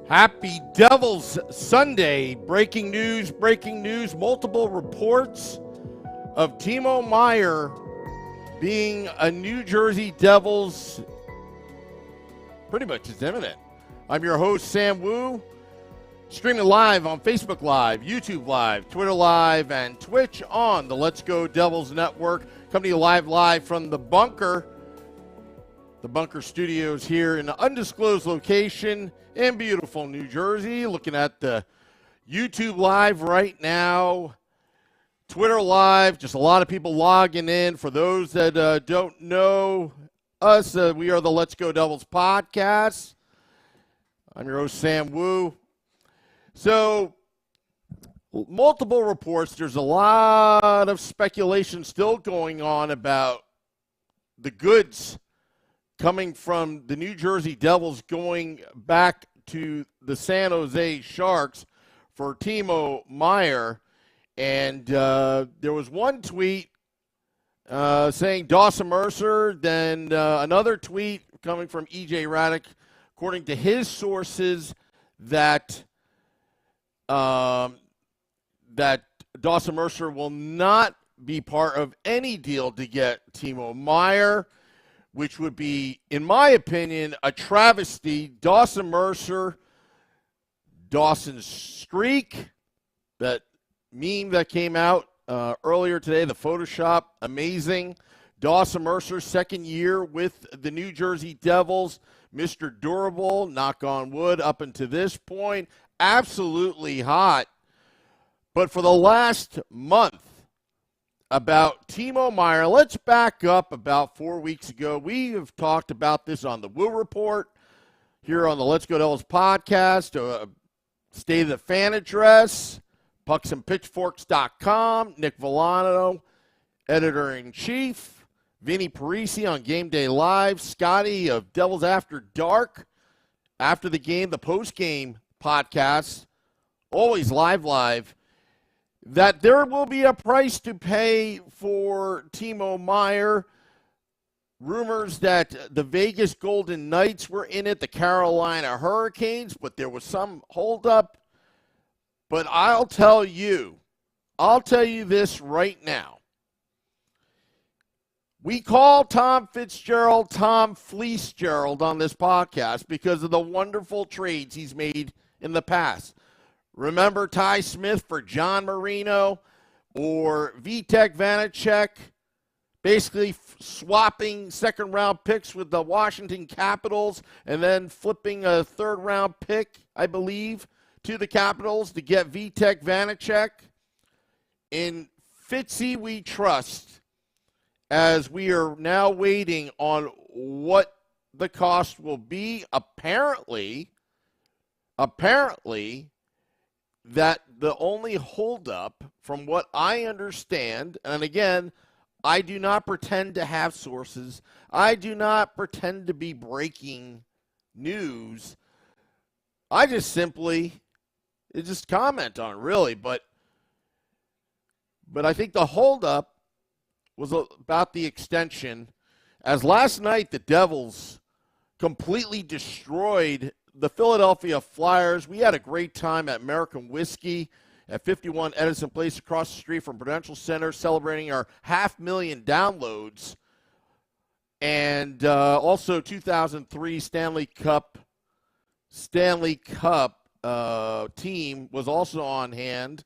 Happy Devils Sunday. Breaking news, multiple reports of Timo Meier being a New Jersey Devils pretty much is imminent. I'm your host, Sam Wu, streaming live on Facebook Live, YouTube Live, Twitter Live, and Twitch on the Let's Go Devils Network. Coming to you live from the Bunker. The Bunker Studios here in an undisclosed location in beautiful New Jersey. Looking at the YouTube Live right now, Twitter Live, just a lot of people logging in. For those that don't know us, we are the Let's Go Devils podcast. I'm your host, Sam Wu. So, multiple reports. There's a lot of speculation still going on about the goods coming from the New Jersey Devils going back to the San Jose Sharks for Timo Meier. And there was one tweet saying Dawson Mercer, then another tweet coming from E.J. Raddick, according to his sources, that that Dawson Mercer will not be part of any deal to get Timo Meier, which would be, in my opinion, a travesty. Dawson Mercer, Dawson's streak, that meme that came out earlier today, the Photoshop, amazing. Dawson Mercer, second year with the New Jersey Devils, Mr. Durable, knock on wood, up until this point, absolutely hot. But for the last month, about Timo Meier, let's back up about 4 weeks ago. We have talked about this on the Woo Report here on the Let's Go Devils podcast, State of the Fan Address, pucksandpitchforks.com, Nick Villano, editor-in-chief, Vinny Parisi on Game Day Live, Scotty of Devils After Dark, after the game, the post-game podcast, always live, that there will be a price to pay for Timo Meier. Rumors that the Vegas Golden Knights were in it, the Carolina Hurricanes, but there was some holdup. But I'll tell you this right now. We call Tom Fitzgerald Tom Fleecegerald on this podcast because of the wonderful trades he's made in the past. Remember Ty Smith for John Marino or Vitek Vanacek, basically swapping second-round picks with the Washington Capitals and then flipping a third-round pick, I believe, to the Capitals to get Vitek Vanacek. In Fitzy we trust, as we are now waiting on what the cost will be. Apparently, that the only holdup, from what I understand, and again, I do not pretend to have sources. I do not pretend to be breaking news. I just simply comment on it, really. But I think the holdup was about the extension. As last night, the Devils completely destroyed the Philadelphia Flyers. We had a great time at American Whiskey at 51 Edison Place across the street from Prudential Center, celebrating our 500,000 downloads. And also 2003 Stanley Cup team was also on hand.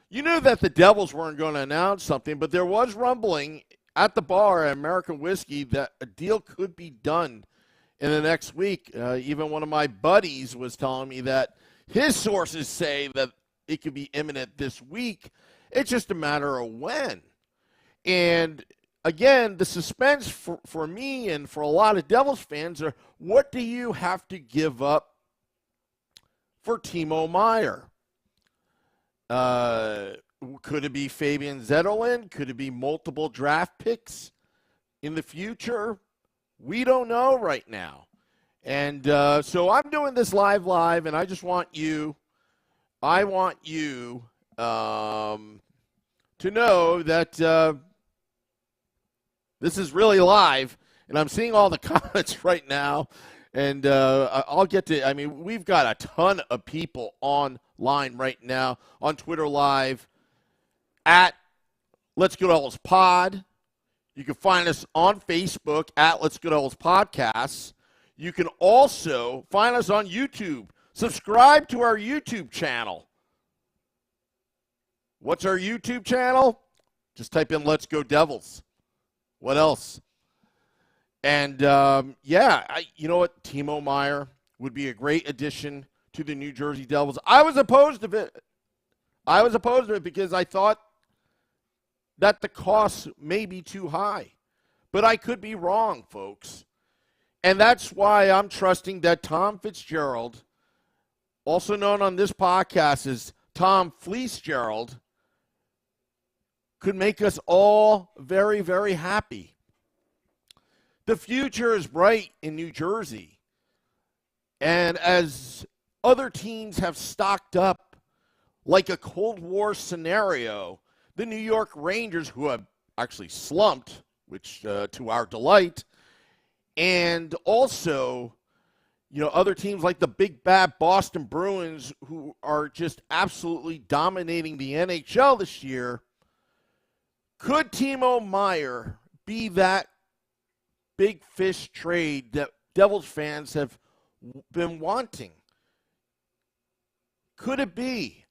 You knew that the Devils weren't going to announce something, but there was rumbling at the bar at American Whiskey that a deal could be done in the next week. Even one of my buddies was telling me that his sources say that it could be imminent this week. It's just a matter of when. And again, the suspense for me and for a lot of Devils fans are, what do you have to give up for Timo Meier? Could it be Fabian Zetterlund? Could it be multiple draft picks in the future? We don't know right now. And so I'm doing this live, and I just want you, to know that this is really live, and I'm seeing all the comments right now, And I'll get to, I mean, we've got a ton of people online right now on Twitter Live at Let's Go Devils Pod. You can find us on Facebook at Let's Go Devils Podcasts. You can also find us on YouTube. Subscribe to our YouTube channel. What's our YouTube channel? Just type in Let's Go Devils. What else? And, you know what? Timo Meier would be a great addition to the New Jersey Devils. I was opposed to it because I thought that the costs may be too high. But I could be wrong, folks. And that's why I'm trusting that Tom Fitzgerald, also known on this podcast as Tom Fleecegerald, could make us all very, very happy. The future is bright in New Jersey. And as other teams have stocked up like a Cold War scenario, the New York Rangers, who have actually slumped, which to our delight, and also, other teams like the big bad Boston Bruins, who are just absolutely dominating the NHL this year, could Timo Meier be that big fish trade that Devils fans have been wanting? Could it be?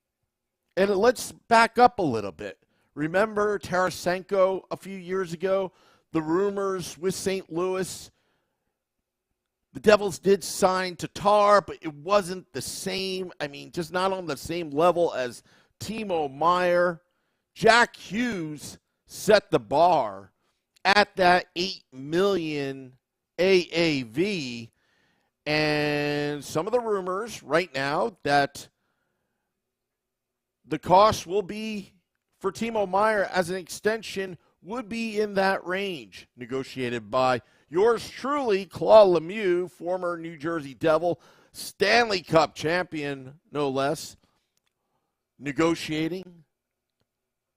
And let's back up a little bit. Remember Tarasenko a few years ago? The rumors with St. Louis. The Devils did sign Tatar, but it wasn't the same. I mean, just not on the same level as Timo Meier. Jack Hughes set the bar at that $8 million AAV, and some of the rumors right now that the cost will be for Timo Meier as an extension would be in that range, negotiated by yours truly, Claude Lemieux, former New Jersey Devil, Stanley Cup champion, no less, negotiating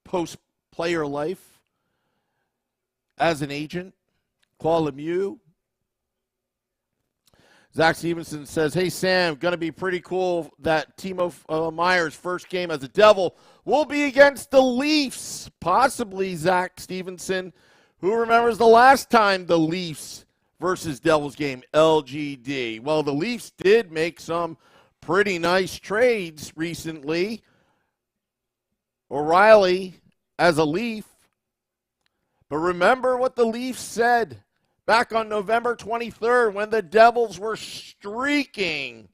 post-player life as an agent. Claude Lemieux. Zach Stevenson says, hey, Sam, going to be pretty cool that Timo Meier's first game as a Devil will be against the Leafs. Possibly, Zach Stevenson. Who remembers the last time the Leafs versus Devils game, LGD? Well, the Leafs did make some pretty nice trades recently. O'Reilly as a Leaf. But remember what the Leafs said back on November 23rd when the Devils were streaking,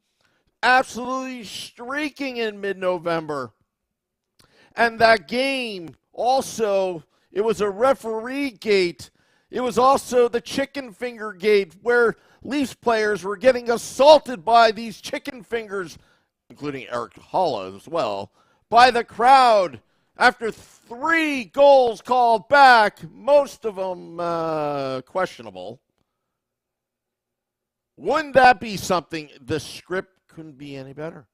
absolutely streaking in mid-November. And that game also, it was a referee gate. It was also the chicken finger gate where Leafs players were getting assaulted by these chicken fingers, including Eric Holla as well, by the crowd. After 3 goals called back, most of them questionable. Wouldn't that be something? The script couldn't be any better.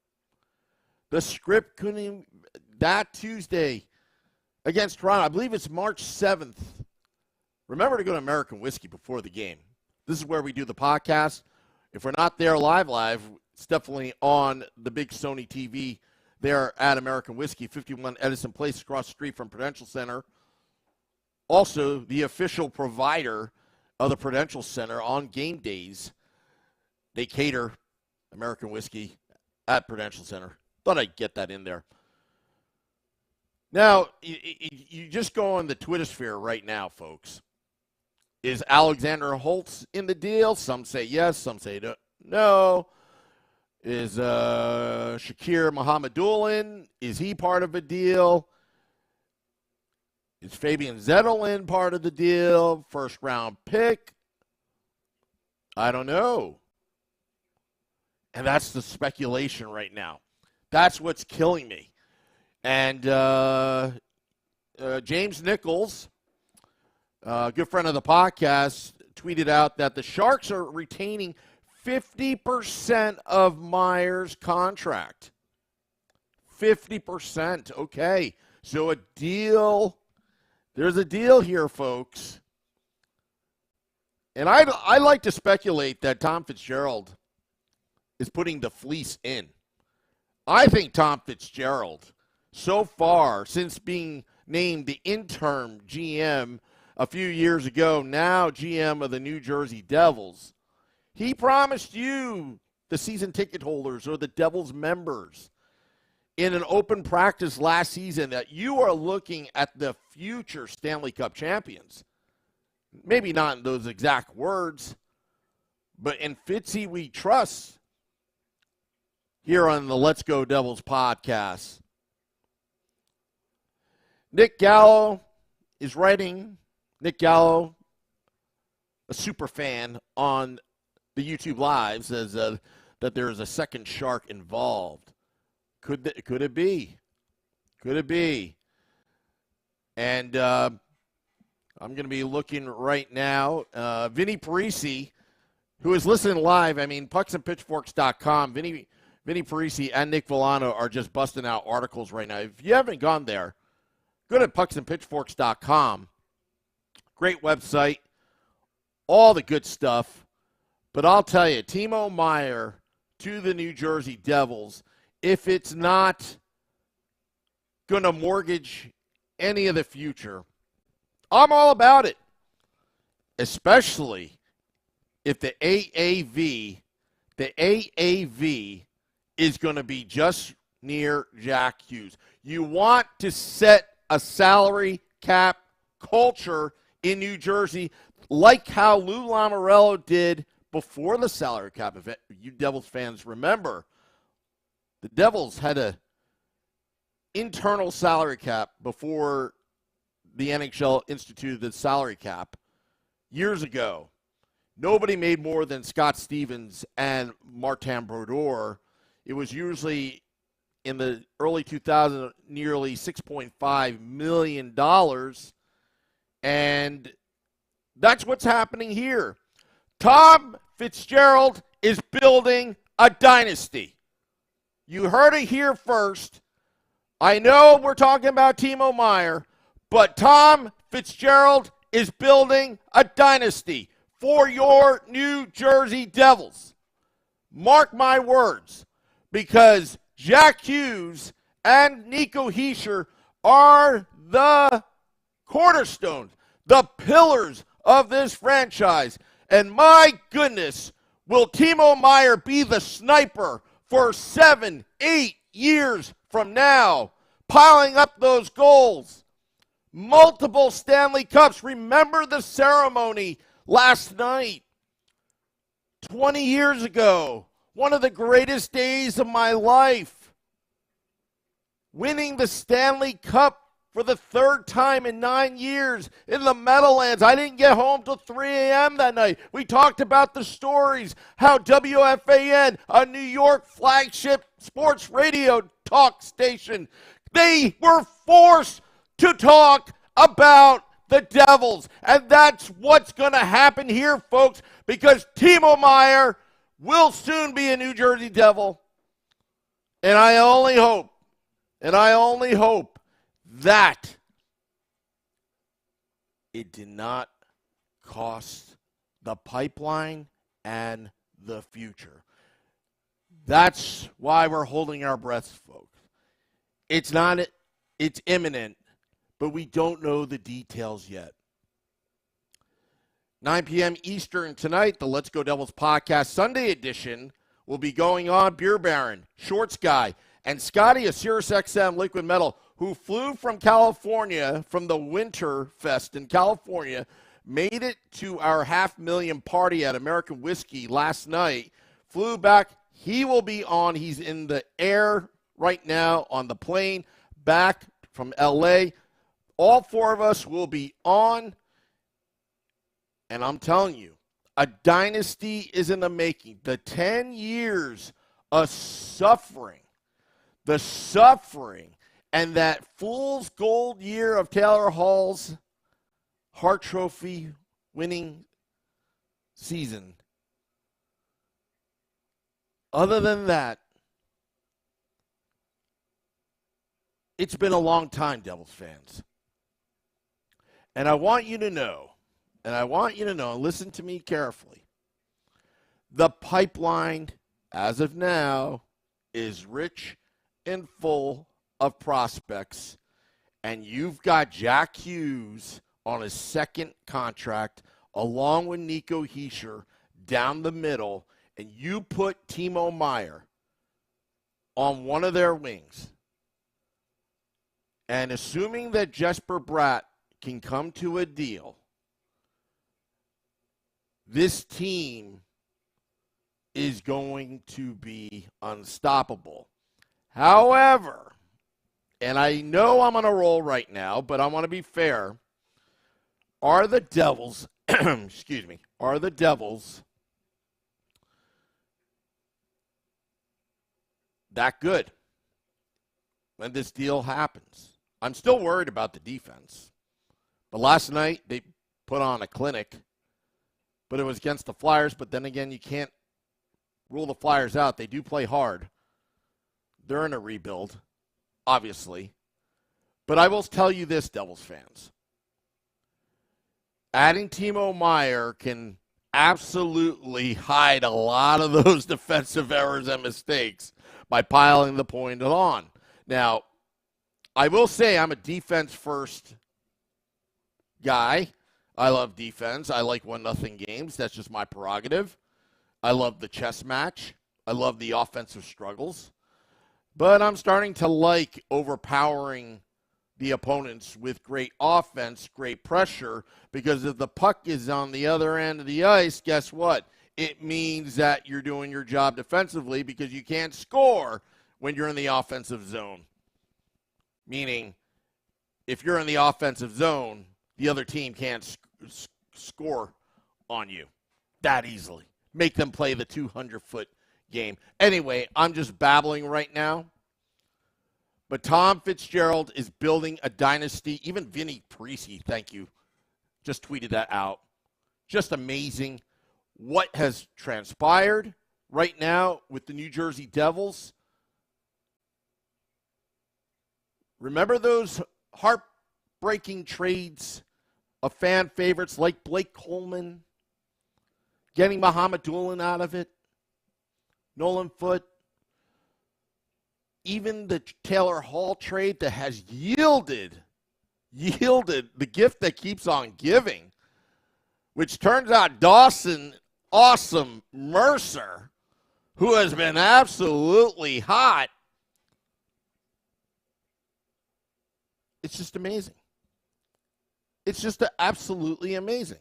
The script couldn't even, that Tuesday against Toronto, I believe it's March 7th. Remember to go to American Whiskey before the game. This is where we do the podcast. If we're not there live, it's definitely on the big Sony TV there at American Whiskey, 51 Edison Place, across the street from Prudential Center. Also, the official provider of the Prudential Center on game days. They cater American Whiskey at Prudential Center. Thought I'd get that in there. Now, you just go on the Twitter sphere right now, folks. Is Alexander Holtz in the deal? Some say yes, some say no. Is Shakir Mohammedoulin, is he part of a deal? Is Fabian Zetterlund part of the deal? First round pick? I don't know. And that's the speculation right now. That's what's killing me. And James Nichols, a good friend of the podcast, tweeted out that the Sharks are retaining 50% of Meier's contract. 50%. Okay. So a deal. There's a deal here, folks. And I like to speculate that Tom Fitzgerald is putting the fleece in. I think Tom Fitzgerald, so far, since being named the interim GM a few years ago, now GM of the New Jersey Devils, he promised you, the season ticket holders or the Devils members, in an open practice last season that you are looking at the future Stanley Cup champions. Maybe not in those exact words, but in Fitzy we trust here on the Let's Go Devils podcast. Nick Gallo is writing. Nick Gallo, a super fan on the YouTube Live, says that there is a second shark involved. Could it be? Could it be? And I'm going to be looking right now. Vinny Parisi, who is listening live, pucksandpitchforks.com. Vinny Parisi and Nick Villano are just busting out articles right now. If you haven't gone there, go to pucksandpitchforks.com. Great website. All the good stuff. But I'll tell you, Timo Meier to the New Jersey Devils, if it's not going to mortgage any of the future, I'm all about it. Especially if the AAV is going to be just near Jack Hughes. You want to set a salary cap culture in New Jersey like how Lou Lamoriello did before the salary cap event. You Devils fans remember, the Devils had a internal salary cap before the NHL instituted the salary cap years ago. Nobody made more than Scott Stevens and Martin Brodeur. It was usually in the early 2000s nearly $6.5 million. And that's what's happening here. Tom Fitzgerald is building a dynasty. You heard it here first. I know we're talking about Timo Meier, but Tom Fitzgerald is building a dynasty for your New Jersey Devils. Mark my words, because Jack Hughes and Nico Hischier are the cornerstones, the pillars of this franchise. And my goodness, will Timo Meier be the sniper for 7, 8 years from now, piling up those goals? Multiple Stanley Cups. Remember the ceremony last night, 20 years ago. One of the greatest days of my life. Winning the Stanley Cup for the third time in 9 years in the Meadowlands. I didn't get home till 3 a.m. that night. We talked about the stories, how WFAN, a New York flagship sports radio talk station, they were forced to talk about the Devils. And that's what's going to happen here, folks, because Timo Meier will soon be a New Jersey Devil. And I only hope that it did not cost the pipeline and the future. That's why we're holding our breaths, folks. It's imminent, but we don't know the details yet. 9 p.m. Eastern tonight, the Let's Go Devils podcast Sunday edition will be going on. Beer Baron, Shorts Guy, and Scotty of SiriusXM Liquid Metal, who flew from California, from the Winter Fest in California, made it to our 500,000 party at American Whiskey last night, flew back. He will be on. He's in the air right now on the plane back from L.A. All four of us will be on. And I'm telling you, a dynasty is in the making. The 10 years of suffering, and that fool's gold year of Taylor Hall's Hart Trophy winning season. Other than that, it's been a long time, Devils fans. And I want you to know and I want you to know, listen to me carefully, the pipeline, as of now, is rich and full of prospects, and you've got Jack Hughes on his second contract along with Nico Hischier down the middle, and you put Timo Meier on one of their wings, and assuming that Jesper Bratt can come to a deal, this team is going to be unstoppable. However, and I know I'm on a roll right now, but I want to be fair, are the Devils, excuse me, are the Devils that good when this deal happens? I'm still worried about the defense. But last night, they put on a clinic, but it was against the Flyers. But then again, you can't rule the Flyers out. They do play hard. They're in a rebuild, obviously. But I will tell you this, Devils fans. Adding Timo Meier can absolutely hide a lot of those defensive errors and mistakes by piling the point on. Now, I will say I'm a defense-first guy. I love defense. I like 1-0 games. That's just my prerogative. I love the chess match. I love the offensive struggles. But I'm starting to like overpowering the opponents with great offense, great pressure, because if the puck is on the other end of the ice, guess what? It means that you're doing your job defensively because you can't score when you're in the offensive zone. Meaning, if you're in the offensive zone, the other team can't score on you that easily. Make them play the 200-foot game. Anyway, I'm just babbling right now. But Tom Fitzgerald is building a dynasty. Even Vinny Parisi, thank you, just tweeted that out. Just amazing what has transpired right now with the New Jersey Devils. Remember those heartbreaking trades of fan favorites like Blake Coleman, getting Muhammad Doolin out of it, Nolan Foote, even the Taylor Hall trade that has yielded the gift that keeps on giving, which turns out Dawson, awesome Mercer, who has been absolutely hot. It's just amazing. It's just absolutely amazing.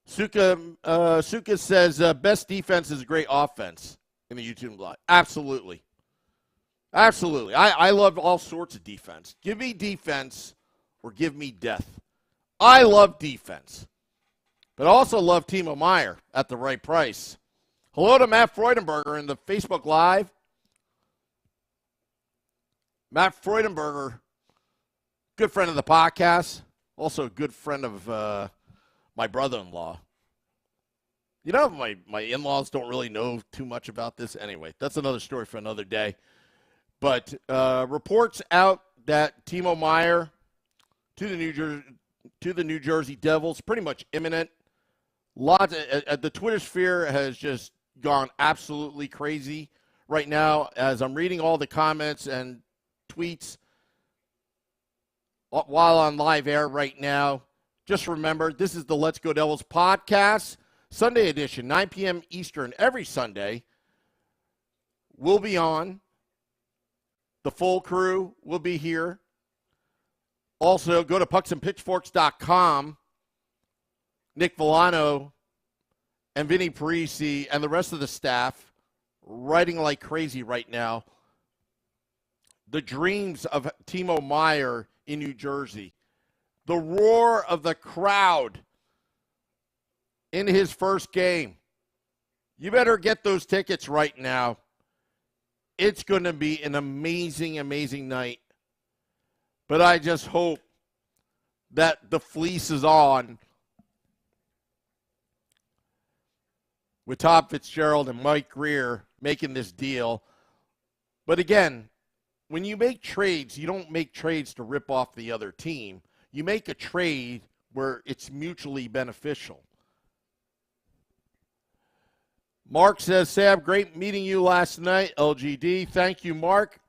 Suka says best defense is great offense in the YouTube blog. Absolutely. Absolutely. I love all sorts of defense. Give me defense or give me death. I love defense. But I also love Timo Meier at the right price. Hello to Matt Freudenberger in the Facebook Live. Matt Freudenberger, good friend of the podcast. Also a good friend of my brother-in-law. You know, my in-laws don't really know too much about this. Anyway, that's another story for another day. But reports out that Timo Meier to the New Jersey Devils, pretty much imminent. The Twitter sphere has just gone absolutely crazy right now as I'm reading all the comments and tweets while on live air right now. Just remember, this is the Let's Go Devils podcast, Sunday edition, 9 p.m. Eastern every Sunday. We'll be on. The full crew will be here. Also, go to pucksandpitchforks.com. Nick Villano and Vinny Parisi and the rest of the staff writing like crazy right now. The dreams of Timo Meier in New Jersey. The roar of the crowd in his first game. You better get those tickets right now. It's going to be an amazing, amazing night. But I just hope that the fleece is on with Tom Fitzgerald and Mike Greer making this deal. But again, when you make trades, you don't make trades to rip off the other team. You make a trade where it's mutually beneficial. Mark says, Sab, great meeting you last night, LGD. Thank you, Mark.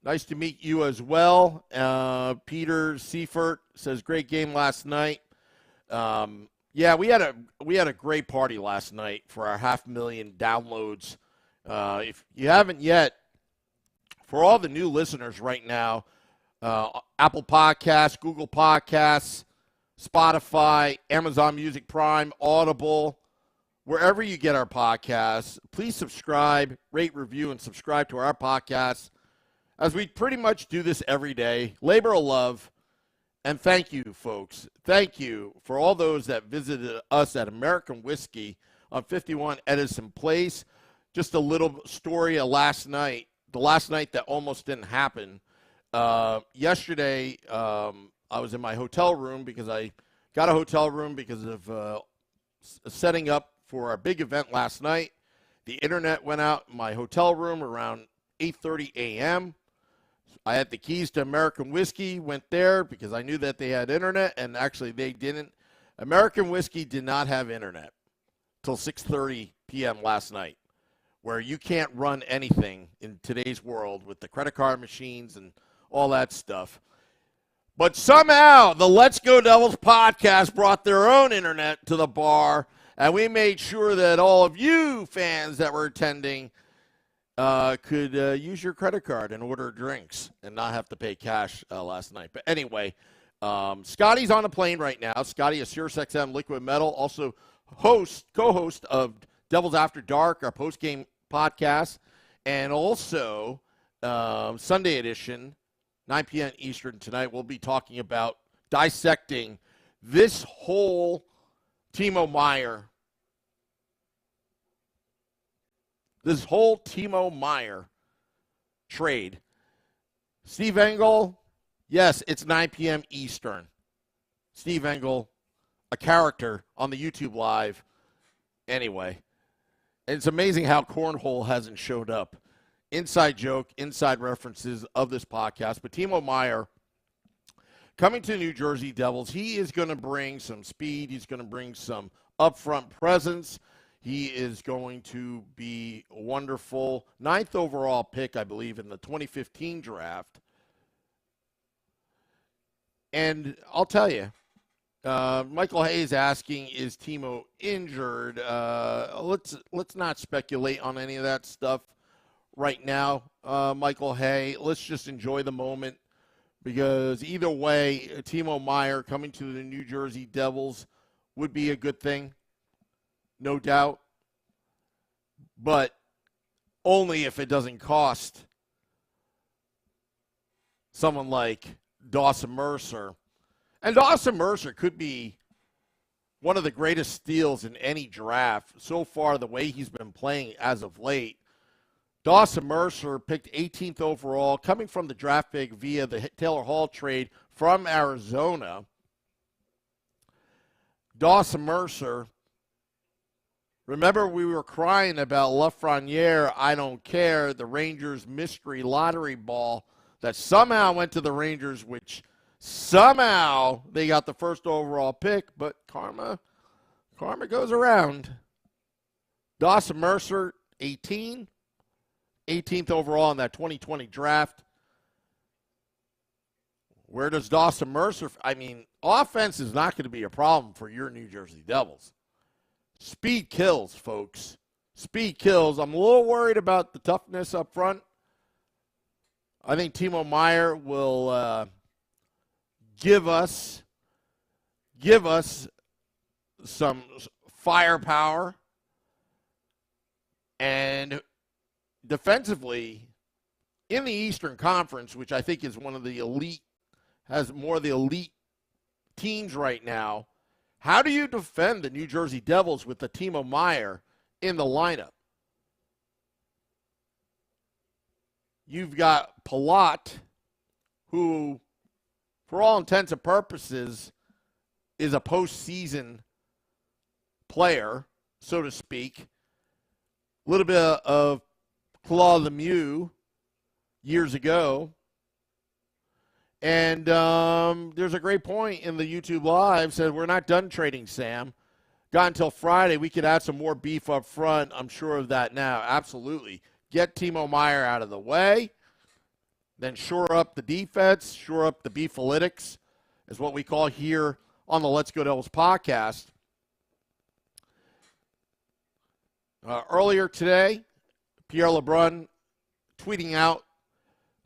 Nice to meet you as well. Peter Seifert says, great game last night. Yeah, we had a great party last night for our 500,000 downloads. If you haven't yet, for all the new listeners right now, Apple Podcasts, Google Podcasts, Spotify, Amazon Music Prime, Audible, wherever you get our podcasts, please subscribe, rate, review, and subscribe to our podcasts, as we pretty much do this every day. Labor of love, and thank you, folks. Thank you for all those that visited us at American Whiskey on 51 Edison Place. Just a little story of last night, the last night that almost didn't happen. Yesterday, I was in my hotel room because I got a hotel room because of setting up for our big event last night. The internet went out in my hotel room around 8:30 a.m. I had the keys to American Whiskey, went there because I knew that they had internet, and actually they didn't. American Whiskey did not have internet till 6:30 p.m. last night, where you can't run anything in today's world with the credit card machines and all that stuff. But somehow the Let's Go Devils podcast brought their own internet to the bar, and we made sure that all of you fans that were attending could use your credit card and order drinks and not have to pay cash last night. But anyway, Scotty's on a plane right now. Scotty is SiriusXM Liquid Metal, also co-host of Devils After Dark, our post-game podcast, and also Sunday edition, 9 p.m. Eastern tonight. We'll be talking about dissecting this whole Timo Meier trade. Steve Engel, yes, it's 9 p.m. Eastern. Steve Engel, a character on the YouTube Live. Anyway, it's amazing how Cornhole hasn't showed up. Inside joke, inside references of this podcast. But Timo Meier, coming to the New Jersey Devils, he is going to bring some speed. He's going to bring some upfront presence. He is going to be a wonderful 9th overall pick, I believe, in the 2015 draft. And I'll tell you, Michael Hayes asking, is Timo injured? Let's not speculate on any of that stuff right now, Michael Hay. Let's just enjoy the moment, because either way, Timo Meier coming to the New Jersey Devils would be a good thing, no doubt, but only if it doesn't cost someone like Dawson Mercer. And Dawson Mercer could be one of the greatest steals in any draft so far, the way he's been playing as of late. Dawson Mercer picked 18th overall, coming from the draft pick via the Taylor Hall trade from Arizona. Dawson Mercer, remember we were crying about Lafreniere, I don't care, the Rangers mystery lottery ball that somehow went to the Rangers, which somehow they got the first overall pick, but karma goes around. Dawson Mercer, 18th overall in that 2020 draft. Where does Dawson Mercer, offense is not going to be a problem for your New Jersey Devils. Speed kills, folks. Speed kills. I'm a little worried about the toughness up front. I think Timo Meier will give us some firepower, and defensively in the Eastern Conference, which I think is one of the elite, has more of the elite teams right now. How do you defend the New Jersey Devils with the Timo Meier in the lineup? You've got Palat, who, for all intents and purposes, is a postseason player, so to speak. A little bit of Claude Lemieux years ago. And there's a great point in the YouTube Live, said we're not done trading Sam. Got until Friday. We could add some more beef up front. I'm sure of that now. Absolutely. Get Timo Meier out of the way. Then shore up the defense, shore up the beefalytics, is what we call here on the Let's Go Devils podcast. Earlier today, Pierre LeBrun tweeting out,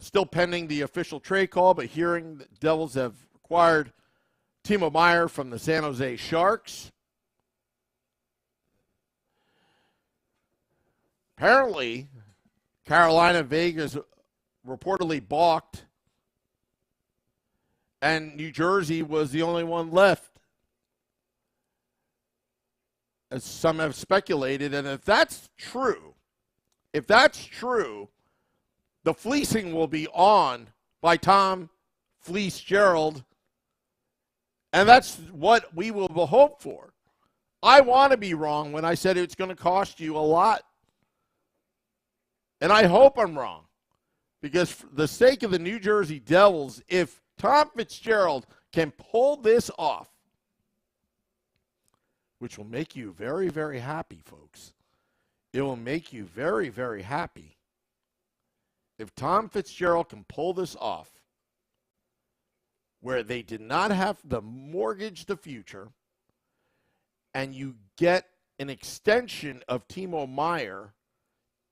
still pending the official trade call, but hearing the Devils have acquired Timo Meier from the San Jose Sharks. Apparently, Carolina, Vegas reportedly balked, and New Jersey was the only one left, as some have speculated. And if that's true, the fleecing will be on by Tom Fleece-Gerald, and that's what we will hope for. I want to be wrong when I said it's going to cost you a lot, and I hope I'm wrong, because for the sake of the New Jersey Devils, if Tom Fitzgerald can pull this off, which will make you very, very happy, folks. It will make you very, very happy. If Tom Fitzgerald can pull this off, where they did not have to mortgage the future, and you get an extension of Timo Meier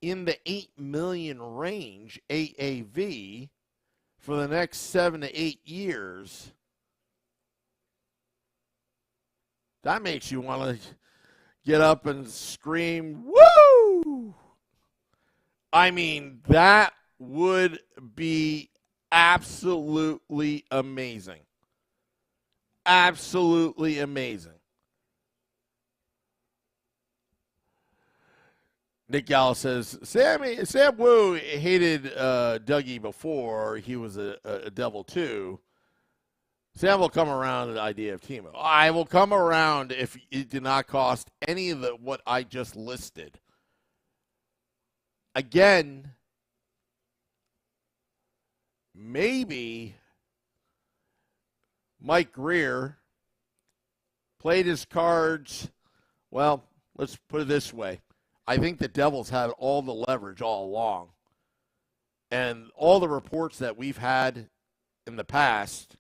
in the $8 million range AAV for the next 7 to 8 years, that makes you want to get up and scream, woo! I mean, that would be absolutely amazing. Absolutely amazing. Nick Gallo says, Sam Wu hated Dougie before he was a Devil too. Sam will come around to the idea of Timo. I will come around if it did not cost any of what I just listed. Again, maybe Mike Greer played his cards. Well, let's put it this way. I think the Devils had all the leverage all along. And all the reports that we've had in the past,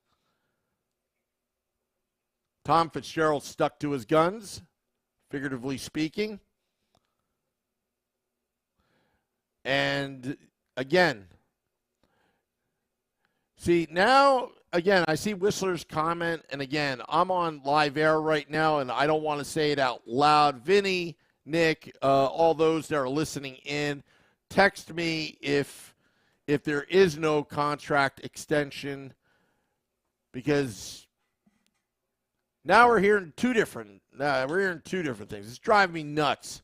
Tom Fitzgerald stuck to his guns, figuratively speaking. And again, see, now, again, I see Whistler's comment, and again, I'm on live air right now, and I don't want to say it out loud. Vinny, Nick, all those that are listening in, text me if there is no contract extension, because now we're hearing two different things. It's driving me nuts.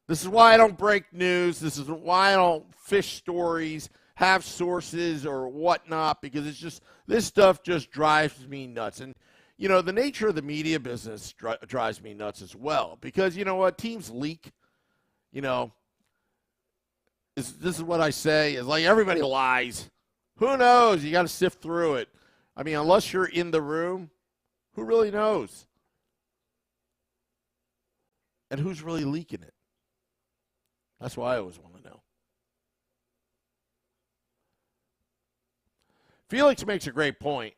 This is why I don't break news. This is why I don't fish stories, have sources or whatnot, because it's just, this stuff just drives me nuts. And, you know, the nature of the media business drives me nuts as well, because, you know what, teams leak. You know, this is what I say, is like everybody lies. Who knows? You got to sift through it. I mean, unless you're in the room, who really knows? And who's really leaking it? That's what I always want to know. Felix makes a great point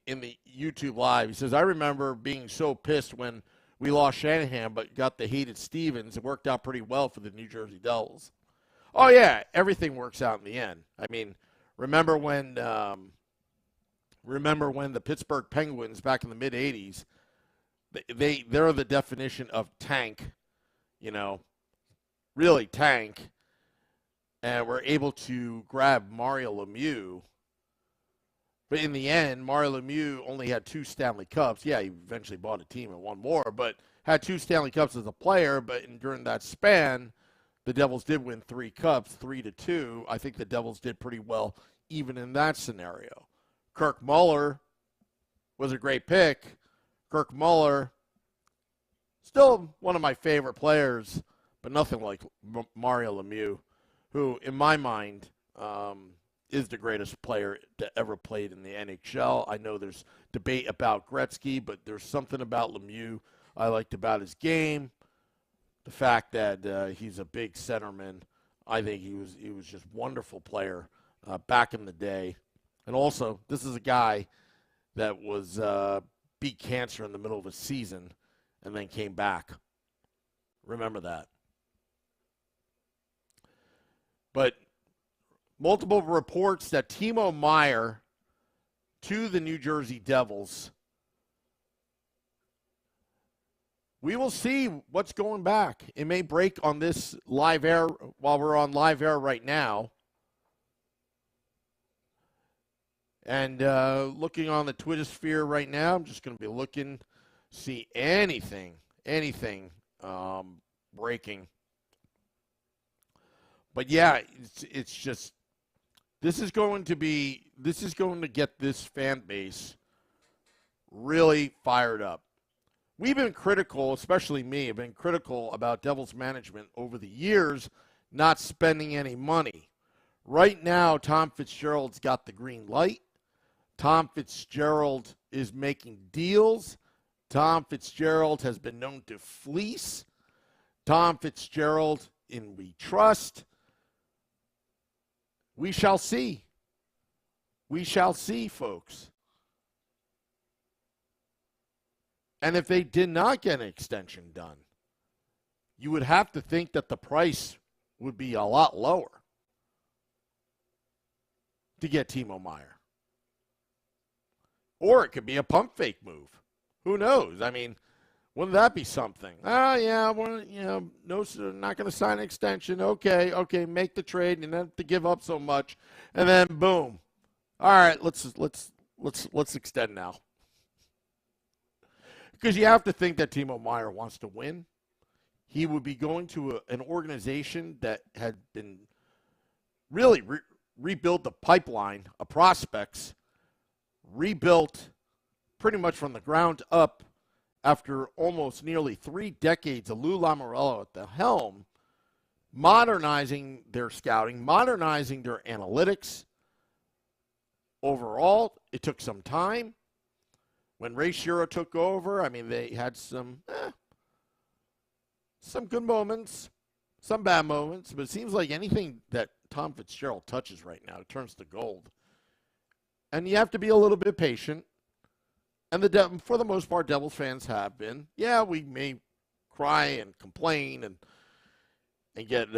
in the YouTube Live. He says, I remember being so pissed when we lost Shanahan but got the hated Stevens. It worked out pretty well for the New Jersey Devils. Oh, yeah, everything works out in the end. I mean, remember when the Pittsburgh Penguins back in the mid-'80s, they're the definition of tank, you know, really tank, and were able to grab Mario Lemieux. But in the end, Mario Lemieux only had 2 Stanley Cups. Yeah, he eventually bought a team and won more, but had 2 Stanley Cups as a player. But during that span, the Devils did win 3 cups, 3-2. I think the Devils did pretty well even in that scenario. Kirk Muller was a great pick. Kirk Muller, still one of my favorite players, but nothing like Mario Lemieux, who, in my mind, is the greatest player that ever played in the NHL. I know there's debate about Gretzky, but there's something about Lemieux I liked about his game. The fact that he's a big centerman, I think he was just a wonderful player back in the day. And also, this is a guy that was beat cancer in the middle of a season and then came back. Remember that. But multiple reports that Timo Meier to the New Jersey Devils. We will see what's going back. It may break on this live air while we're on live air right now. And looking on the Twitter sphere right now, I'm just going to be looking, see anything breaking. But yeah, it's just, this is going to get this fan base really fired up. We've been critical, especially me, have been critical about Devils management over the years not spending any money. Right now, Tom Fitzgerald's got the green light. Tom Fitzgerald is making deals. Tom Fitzgerald has been known to fleece. Tom Fitzgerald in we trust. We shall see. We shall see, folks. And if they did not get an extension done, you would have to think that the price would be a lot lower to get Timo Meier. Or it could be a pump fake move. Who knows? I mean, wouldn't that be something? Yeah, well, no, not going to sign an extension. Okay, make the trade and not have to give up so much, and then boom. All right, let's extend now. Because you have to think that Timo Meier wants to win. He would be going to an organization that had been really rebuilt the pipeline of prospects, rebuilt pretty much from the ground up after almost nearly 3 decades of Lou Lamoriello at the helm, modernizing their scouting, modernizing their analytics. Overall, it took some time. When Ray Shero took over, I mean, they had some good moments, some bad moments, but it seems like anything that Tom Fitzgerald touches right now turns to gold. And you have to be a little bit patient. And for the most part, Devils fans have been. Yeah, we may cry and complain and get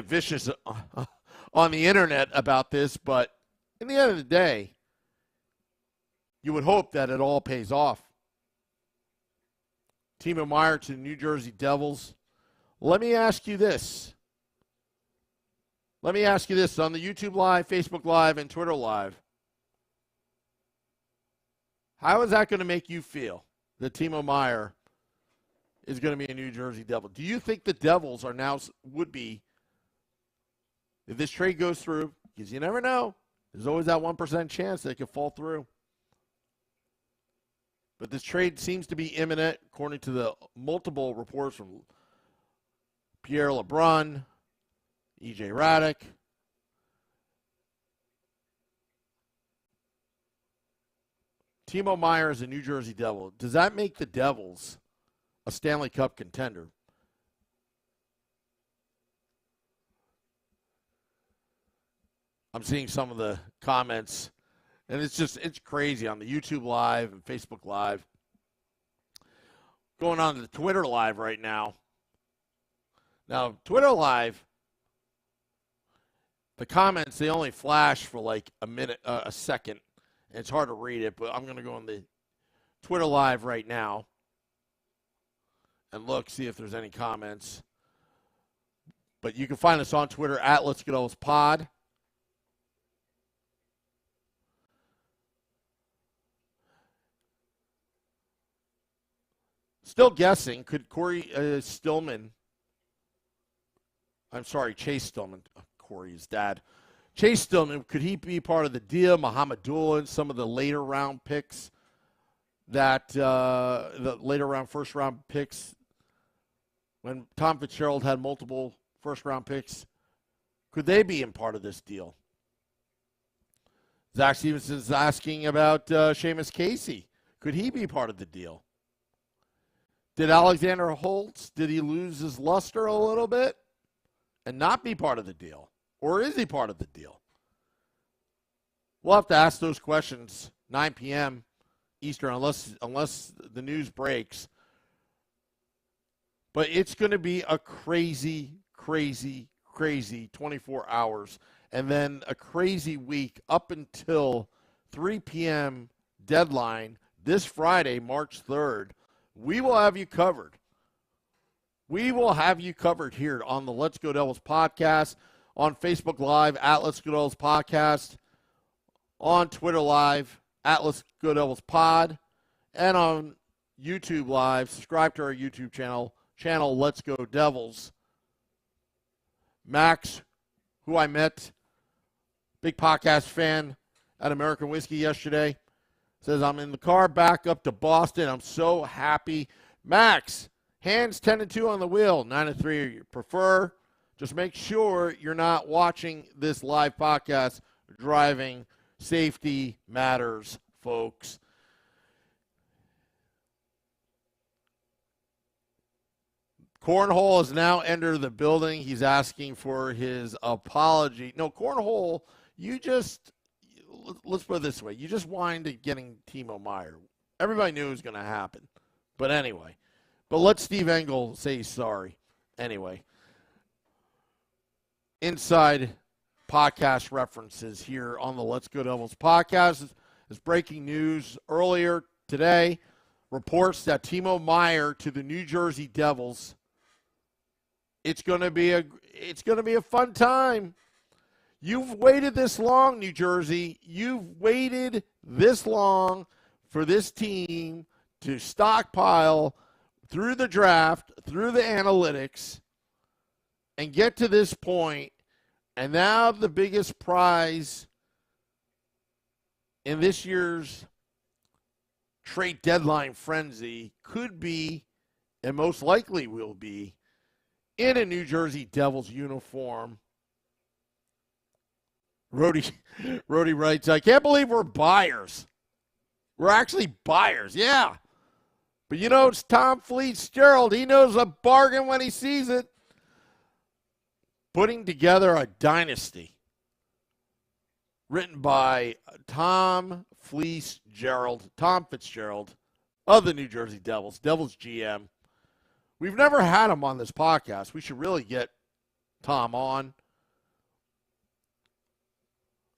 vicious on the internet about this, but in the end of the day, you would hope that it all pays off. Timo Meier to the New Jersey Devils. Let me ask you this. On the YouTube Live, Facebook Live, and Twitter Live. How is that going to make you feel that Timo Meier is going to be a New Jersey Devil? Do you think the Devils would be, if this trade goes through, because you never know, there's always that 1% chance that it could fall through. But this trade seems to be imminent, according to the multiple reports from Pierre LeBrun, E.J. Raddick. Timo Meier is a New Jersey Devil. Does that make the Devils a Stanley Cup contender? I'm seeing some of the comments. And it's crazy on the YouTube Live and Facebook Live. Going on to the Twitter Live right now. Now, Twitter Live, the comments, they only flash for like a second. And it's hard to read it, but I'm going to go on the Twitter Live right now and see if there's any comments. But you can find us on Twitter at Let's Get Elvis Pod. Still guessing, could Chase Stillman, Corey's dad, Chase Stillman, could he be part of the deal? Muhammadullah and some of the later round picks the later round, first round picks, when Tom Fitzgerald had multiple first round picks Could they be in part of this deal? Zach Stevenson's asking about Seamus Casey. Could he be part of the deal? Did Alexander Holtz, did he lose his luster a little bit and not be part of the deal? Or is he part of the deal? We'll have to ask those questions 9 p.m. Eastern unless the news breaks. But it's going to be a crazy 24 hours. And then a crazy week up until 3 p.m. deadline this Friday, March 3rd. We will have you covered. We will have you covered here on the Let's Go Devils podcast, on Facebook Live at Let's Go Devils podcast, on Twitter Live at Let's Go Devils pod, and on YouTube Live. Subscribe to our YouTube channel Let's Go Devils. Max, who I met, big podcast fan at American Whiskey yesterday, says, I'm in the car back up to Boston. I'm so happy. Max, hands 10-2 on the wheel, 9-3 you prefer. Just make sure you're not watching this live podcast driving. Safety matters, folks. Cornhole has now entered the building. He's asking for his apology. No, Cornhole, let's put it this way. You just whined at getting Timo Meier. Everybody knew it was going to happen. But anyway. But let Steve Engel say he's sorry. Anyway. Inside podcast references here on the Let's Go Devils podcast. Is breaking news earlier today. Reports that Timo Meier to the New Jersey Devils. It's going to be a fun time. You've waited this long, New Jersey. You've waited this long for this team to stockpile through the draft, through the analytics, and get to this point. And now the biggest prize in this year's trade deadline frenzy could be, and most likely will be, in a New Jersey Devils uniform. Rody writes, I can't believe we're buyers. We're actually buyers, yeah. But you know, it's Tom Fitzgerald. He knows a bargain when he sees it. Putting together a dynasty. Written by Tom Fitzgerald of the New Jersey Devils, Devils GM. We've never had him on this podcast. We should really get Tom on.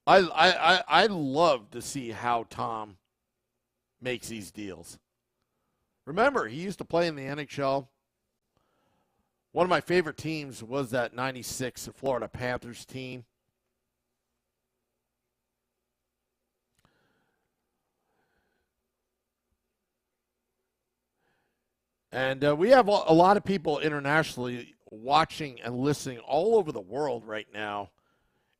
I love to see how Tom makes these deals. Remember, he used to play in the NHL. One of my favorite teams was that 96 Florida Panthers team. And we have a lot of people internationally watching and listening all over the world right now.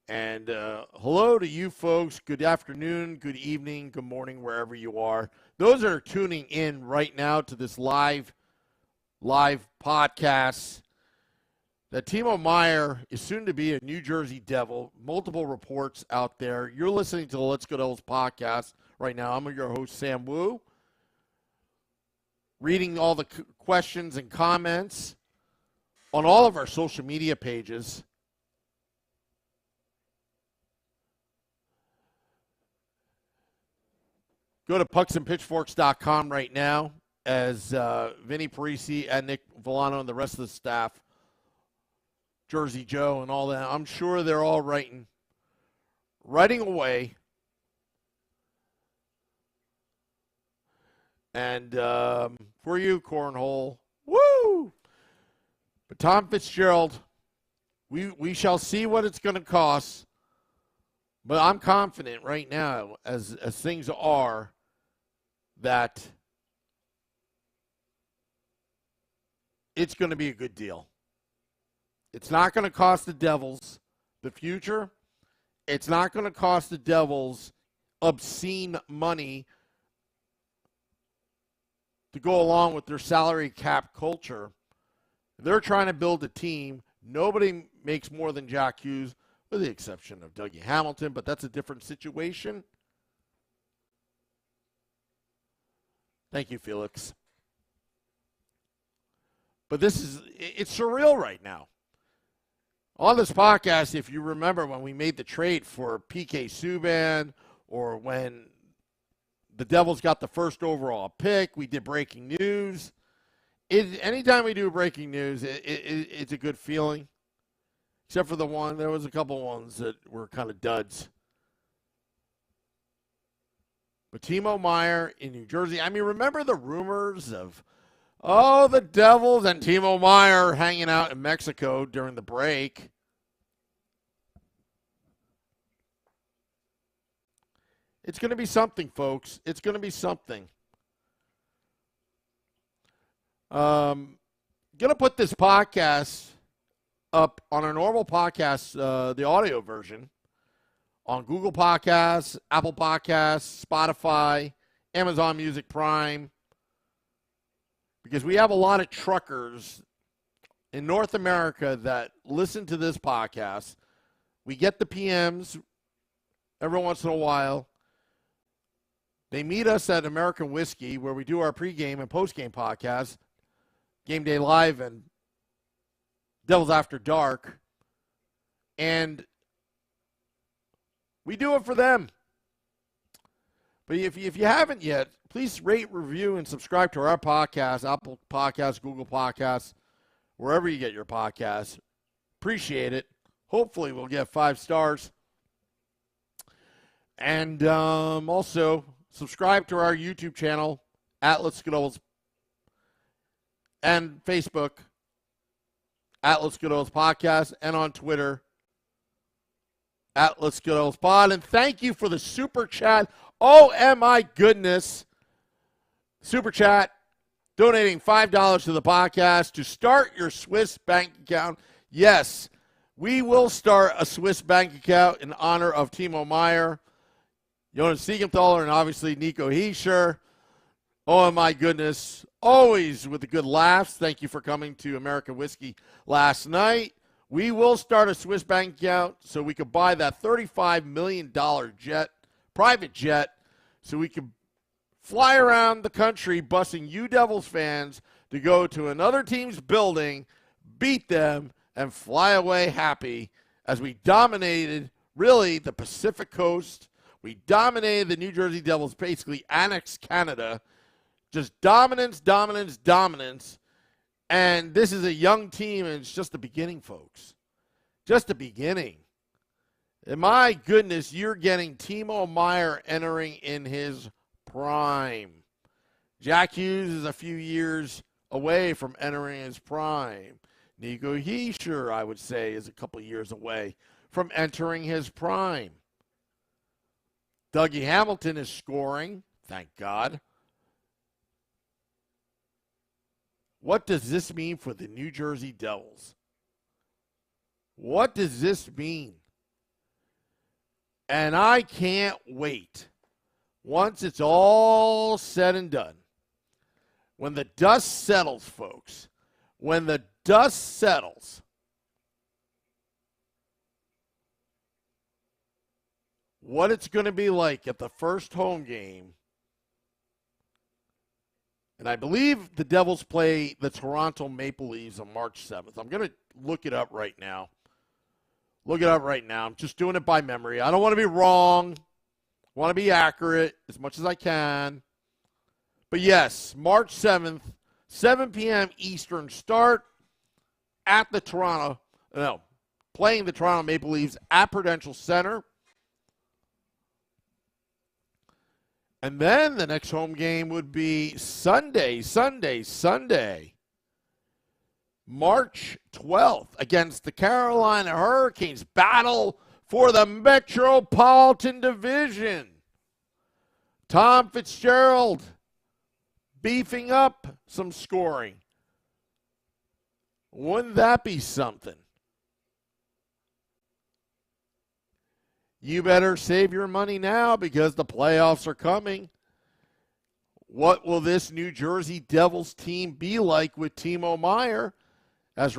And hello to you folks. Good afternoon, good evening, good morning, wherever you are. Those that are tuning in right now to this live podcast, that Timo Meier is soon to be a New Jersey Devil. Multiple reports out there. You're listening to the Let's Go Devils podcast right now. I'm your host, Sam Wu. Reading all the questions and comments on all of our social media pages. Go to pucksandpitchforks.com right now as Vinny Parisi and Nick Villano and the rest of the staff, Jersey Joe and all that, I'm sure they're all writing away. And for you, Cornhole, woo! But Tom Fitzgerald, we shall see what it's going to cost. But I'm confident right now, as things are, that it's going to be a good deal. It's not going to cost the Devils the future. It's not going to cost the Devils obscene money to go along with their salary cap culture. They're trying to build a team. Nobody makes more than Jack Hughes. with the exception of Dougie Hamilton, but that's a different situation. Thank you, Felix. But it's surreal right now. On this podcast, if you remember when we made the trade for PK Subban, or when the Devils got the first overall pick, we did breaking news. Anytime we do breaking news, it's a good feeling. Except for there was a couple ones that were kind of duds. But Timo Meier in New Jersey, I mean, remember the rumors of, the Devils and Timo Meier hanging out in Mexico during the break? It's going to be something, folks. It's going to be something. Going to put this podcast up on our normal podcast, the audio version, on Google Podcasts, Apple Podcasts, Spotify, Amazon Music Prime, because we have a lot of truckers in North America that listen to this podcast. We get the PMs every once in a while. They meet us at American Whiskey, where we do our pregame and postgame podcasts, Game Day Live and Devils After Dark. And we do it for them. But if you haven't yet, please rate, review, and subscribe to our podcast, Apple Podcasts, Google Podcasts, wherever you get your podcasts. Appreciate it. Hopefully we'll get 5 stars. And also subscribe to our YouTube channel, Let's Go Devils, and Facebook, Let's Go Devils Podcast, and on Twitter, Let's Go Devils Pod. And thank you for the super chat. Oh, my goodness. Super chat, donating $5 to the podcast to start your Swiss bank account. Yes, we will start a Swiss bank account in honor of Timo Meier, Jonas Siegenthaler, and obviously Nico Hischier. Oh, my goodness. Always with the good laughs. Thank you for coming to American Whiskey last night. We will start a Swiss bank account so we could buy that $35 million private jet, so we could fly around the country busing you Devils fans to go to another team's building, beat them, and fly away happy as we dominated, really, the Pacific Coast. We dominated the New Jersey Devils, basically annexed Canada. Just dominance, dominance, dominance. And this is a young team, and it's just the beginning, folks. Just the beginning. And my goodness, you're getting Timo Meier entering in his prime. Jack Hughes is a few years away from entering his prime. Nico Hischier, I would say, is a couple years away from entering his prime. Dougie Hamilton is scoring, thank God. What does this mean for the New Jersey Devils? What does this mean? And I can't wait. Once it's all said and done, when the dust settles, folks, when the dust settles, what it's going to be like at the first home game. And I believe the Devils play the Toronto Maple Leafs on March 7th. I'm going to look it up right now. I'm just doing it by memory. I don't want to be wrong. I want to be accurate as much as I can. But yes, March 7th, 7 p.m. Eastern start at the playing the Toronto Maple Leafs at Prudential Center. And then the next home game would be Sunday, March 12th against the Carolina Hurricanes. Battle for the Metropolitan Division. Tom Fitzgerald beefing up some scoring. Wouldn't that be something? You better save your money now because the playoffs are coming. What will this New Jersey Devils team be like with Timo Meier? As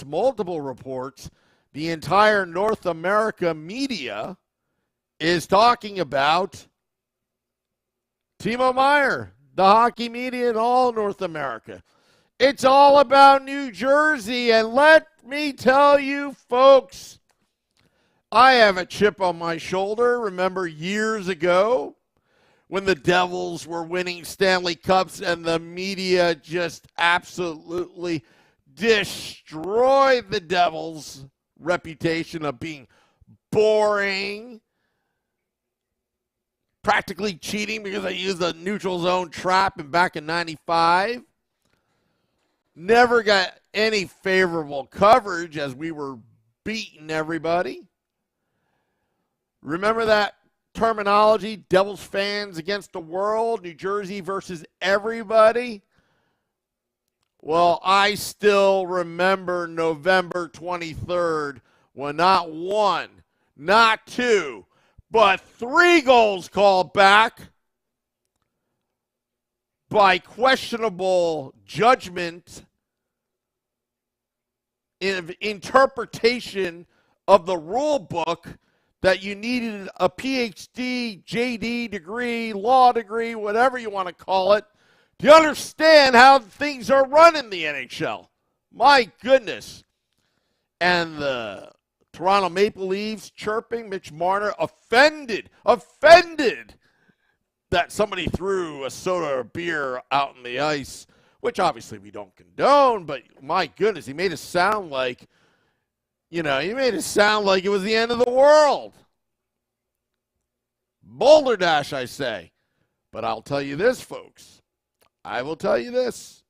multiple reports, the entire North America media is talking about Timo Meier, the hockey media in all North America. It's all about New Jersey, and let me tell you, folks, I have a chip on my shoulder. Remember years ago when the Devils were winning Stanley Cups and the media just absolutely destroyed the Devils' reputation of being boring, practically cheating because they used a neutral zone trap back in 95. Never got any favorable coverage as we were beating everybody. Remember that terminology, Devils fans against the world, New Jersey versus everybody? Well, I still remember November 23rd when not one, not two, but 3 goals called back by questionable judgment in interpretation of the rule book that you needed a PhD, JD degree, law degree, whatever you want to call it, to understand how things are run in the NHL. My goodness. And the Toronto Maple Leafs chirping, Mitch Marner offended that somebody threw a soda or beer out on the ice, which obviously we don't condone, but my goodness, he made it sound like, he made it sound like it was the end of the world. Boulder Dash, I say. But I'll tell you this, folks. I will tell you this.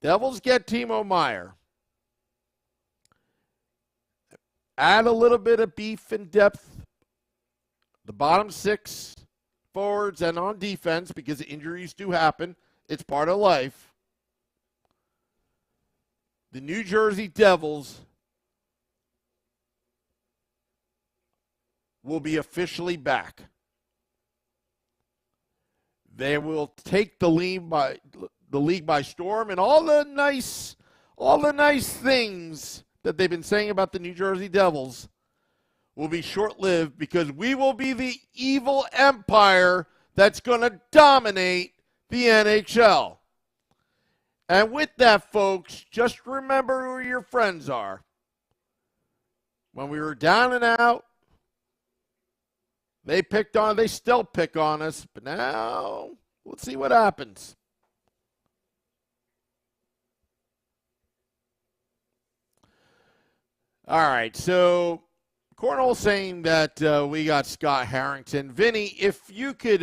Devils get Timo Meier. Add a little bit of beef and depth. The bottom 6 forwards and on defense, because injuries do happen. It's part of life. The New Jersey Devils will be officially back. They will take the league by storm, and all the nice things that they've been saying about the New Jersey Devils will be short-lived, because we will be the evil empire that's going to dominate the NHL. And with that, folks, just remember who your friends are. When we were down and out, they still pick on us, but now let's see what happens. All right, so Cornhole saying that we got Scott Harrington. Vinny, if you could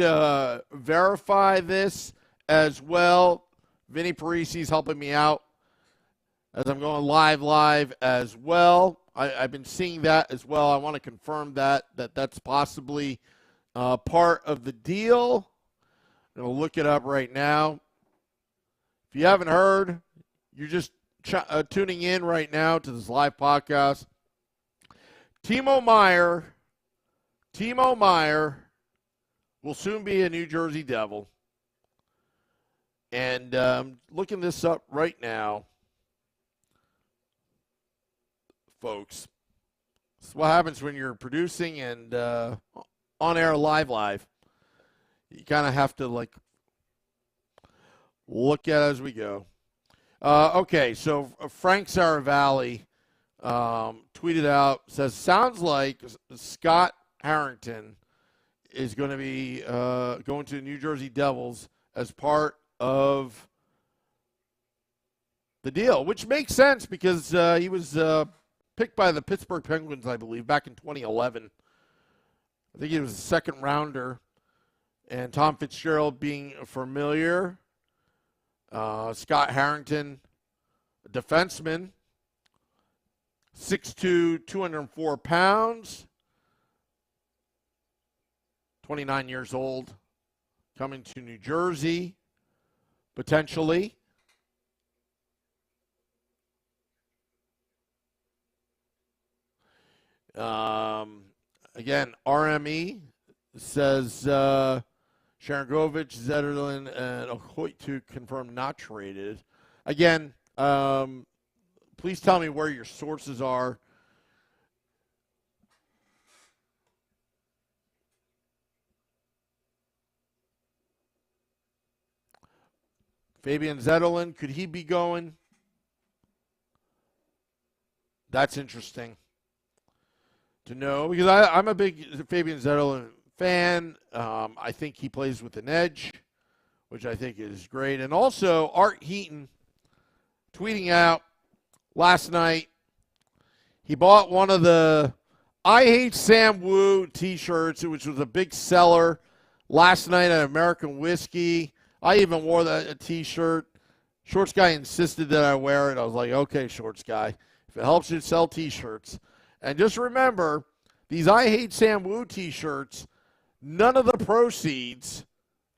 verify this as well. Vinny Parisi's helping me out as I'm going live as well. I've been seeing that as well. I want to confirm that's possibly part of the deal. I'm going to look it up right now. If you haven't heard, you're just tuning in right now to this live podcast. Timo Meier will soon be a New Jersey Devil. And looking this up right now, folks. This is what happens when you're producing and on air live. You kind of have to look at it as we go. Okay, so Frank Saravalli tweeted out, says, sounds like Scott Harrington is going to be going to the New Jersey Devils as part of the deal, which makes sense because he was picked by the Pittsburgh Penguins, I believe, back in 2011. I think he was a second rounder. And Tom Fitzgerald being familiar. Scott Harrington, a defenseman, 6'2", 204 pounds, 29 years old, coming to New Jersey, potentially. Again, RME says Sharangovich, Zetterlund, and Okoitu confirmed not traded. Again, Please tell me where your sources are. Fabian Zetterlund, could he be going? That's interesting to know because I'm a big Fabian Zetterlund fan. I think he plays with an edge, which I think is great. And also, Art Heaton tweeting out last night, he bought one of the I Hate Sam Wu t-shirts, which was a big seller last night at American Whiskey. I even wore that t-shirt. Shorts guy insisted that I wear it. I was like, okay, Shorts guy, if it helps you sell t-shirts. And just remember, these I Hate Sam Wu t-shirts, none of the proceeds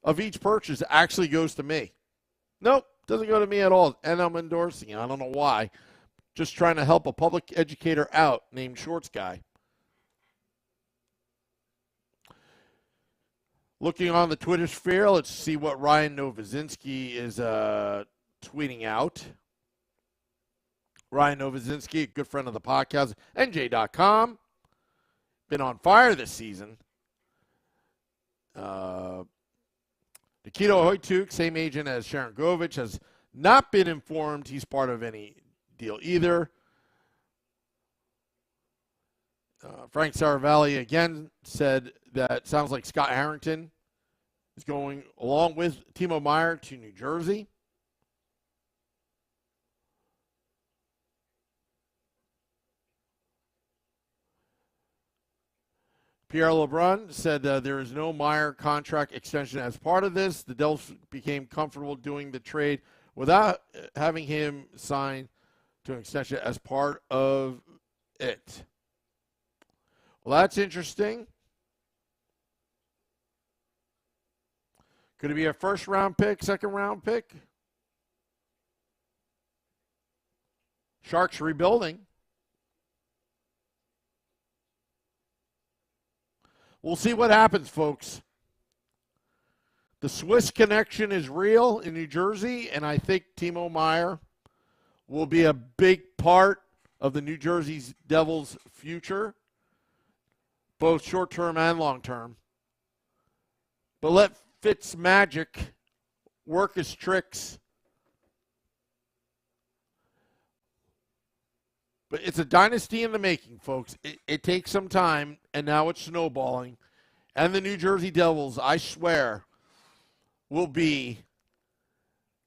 of each purchase actually goes to me. Nope, doesn't go to me at all. And I'm endorsing it. I don't know why. Just trying to help a public educator out named Shorts guy. Looking on the Twitter sphere, let's see what Ryan Novozinski is tweeting out. Ryan Novozinski, a good friend of the podcast, NJ.com. Been on fire this season. Nikito Hoytuk, same agent as Sharon Govich, has not been informed he's part of any deal either. Frank Saravalli again said that sounds like Scott Harrington is going along with Timo Meier to New Jersey. Pierre LeBrun said there is no Meier contract extension as part of this. The Devils became comfortable doing the trade without having him sign to an extension as part of it. Well, that's interesting. Could it be a first-round pick, second-round pick? Sharks rebuilding. We'll see what happens, folks. The Swiss connection is real in New Jersey, and I think Timo Meier will be a big part of the New Jersey Devils' future, both short-term and long-term. But let Fitz magic work his tricks. But it's a dynasty in the making, folks. It takes some time, and now it's snowballing. And the New Jersey Devils, I swear, will be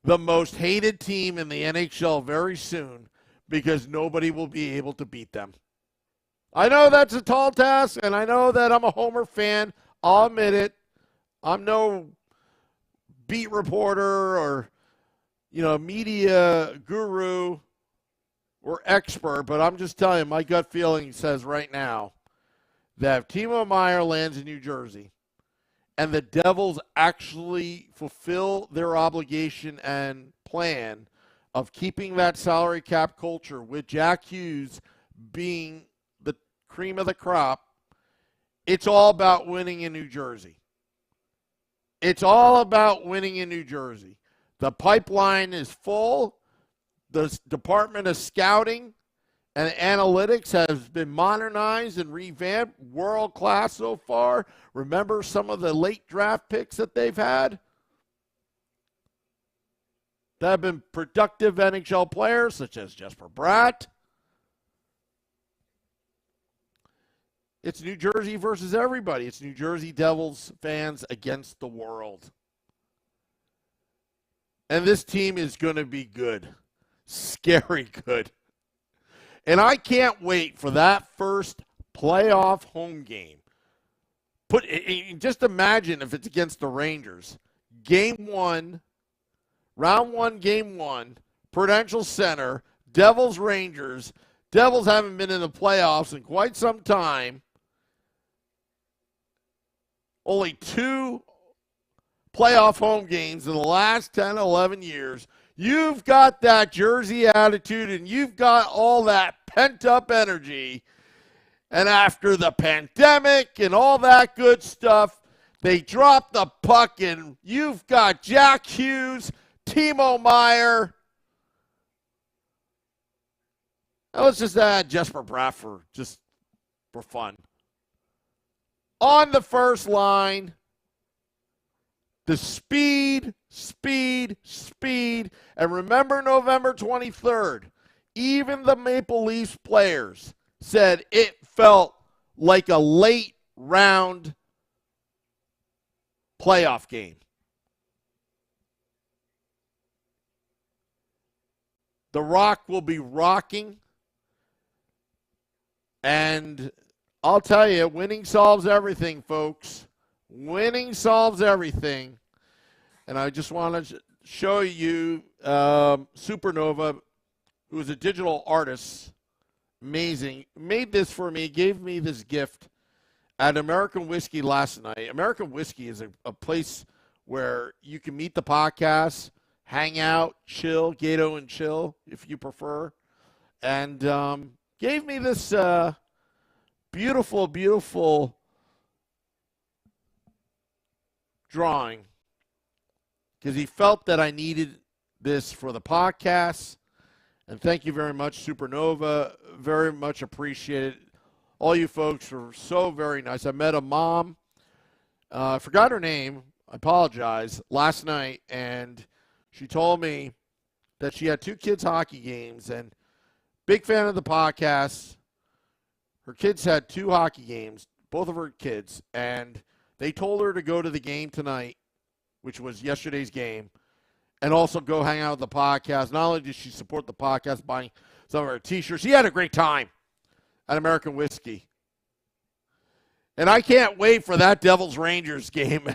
the most hated team in the NHL very soon because nobody will be able to beat them. I know that's a tall task, and I know that I'm a Homer fan. I'll admit it. I'm no beat reporter or, media guru or expert, but I'm just telling you, my gut feeling says right now that if Timo Meier lands in New Jersey and the Devils actually fulfill their obligation and plan of keeping that salary cap culture with Jack Hughes being the cream of the crop, it's all about winning in New Jersey. It's all about winning in New Jersey. The pipeline is full. The Department of Scouting and Analytics has been modernized and revamped. World class so far. Remember some of the late draft picks that they've had? That have been productive NHL players, such as Jesper Bratt. It's New Jersey versus everybody. It's New Jersey Devils fans against the world. And this team is going to be good. Scary good. And I can't wait for that first playoff home game. Just imagine if it's against the Rangers. Game 1, round 1, game 1, Prudential Center, Devils Rangers. Devils haven't been in the playoffs in quite some time. Only 2 playoff home games in the last 10, 11 years. You've got that Jersey attitude and you've got all that pent-up energy. And after the pandemic and all that good stuff, they drop the puck and you've got Jack Hughes, Timo Meier, Now let's just add Jesper Bratt for fun. On the first line, the speed. And remember November 23rd, even the Maple Leafs players said it felt like a late round playoff game. The Rock will be rocking. And I'll tell you, winning solves everything, folks. Winning solves everything. And I just want to show you Supernova, who is a digital artist. Amazing. Made this for me, gave me this gift at American Whiskey last night. American Whiskey is a place where you can meet the podcast, hang out, chill, Gato and chill, if you prefer. And gave me this beautiful, beautiful drawing because he felt that I needed this for the podcast. And thank you very much, Supernova. Very much appreciated. All you folks were so very nice. I met a mom. I forgot her name. I apologize. Last night, and she told me that she had 2 kids' hockey games, and big fan of the podcast. Her kids had 2 hockey games, both of her kids, and they told her to go to the game tonight, which was yesterday's game, and also go hang out with the podcast. Not only did she support the podcast buying some of her T-shirts, she had a great time at American Whiskey. And I can't wait for that Devils-Rangers game.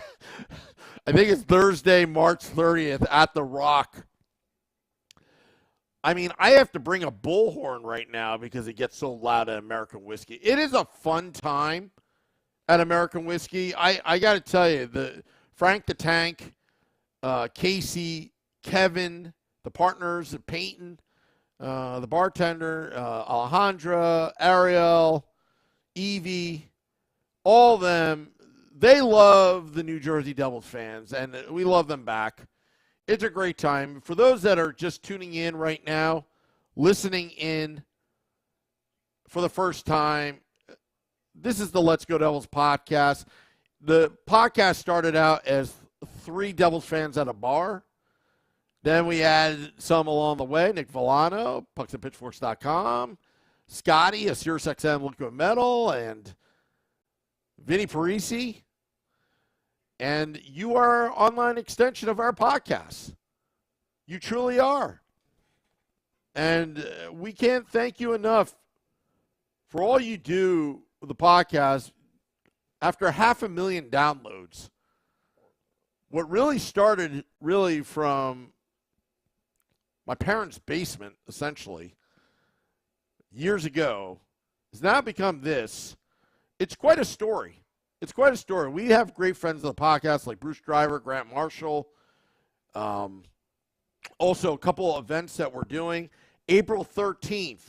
I think it's Thursday, March 30th at the Rock. I mean, I have to bring a bullhorn right now because it gets so loud at American Whiskey. It is a fun time at American Whiskey. I got to tell you, the Frank the Tank, Casey, Kevin, the partners, Peyton, the bartender, Alejandra, Ariel, Evie, all of them, they love the New Jersey Devils fans, and we love them back. It's a great time. For those that are just tuning in right now, listening in for the first time, this is the Let's Go Devils podcast. The podcast started out as 3 Devils fans at a bar. Then we added some along the way. Nick Villano, pucksandpitchforks.com, Scotty, a SiriusXM Liquid Metal, and Vinny Parisi. And you are an online extension of our podcast. You truly are. And we can't thank you enough for all you do with the podcast. After 500,000 downloads, what really started really from my parents' basement, essentially, years ago, has now become this. It's quite a story. It's quite a story. We have great friends of the podcast like Bruce Driver, Grant Marshall. Also, a couple of events that we're doing. April 13th.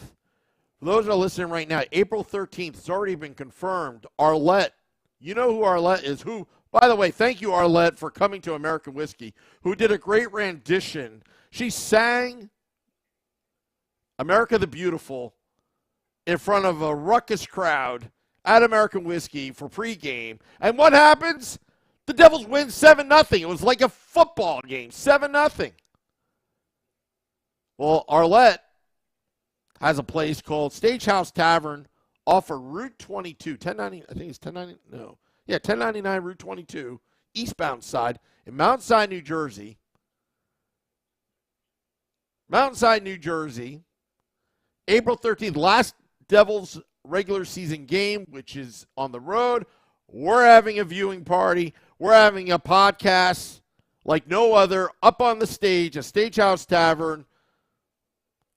For those that are listening right now, April 13th, it's already been confirmed. Arlette. You know who Arlette is. Who, by the way, thank you, Arlette, for coming to American Whiskey, who did a great rendition. She sang America the Beautiful in front of a ruckus crowd at American Whiskey for pregame. And what happens? The Devils win 7-0. It was like a football game, 7-0. Well, Arlette has a place called Stagehouse Tavern off of Route 22, 1090, I think it's 1090, no. Yeah, 1099 Route 22, eastbound side in Mount Sinai, New Jersey. Mount Sinai, New Jersey. April 13th, last Devils regular season game, which is on the road. We're having a viewing party. We're having a podcast like no other up on the stage, a Stagehouse Tavern.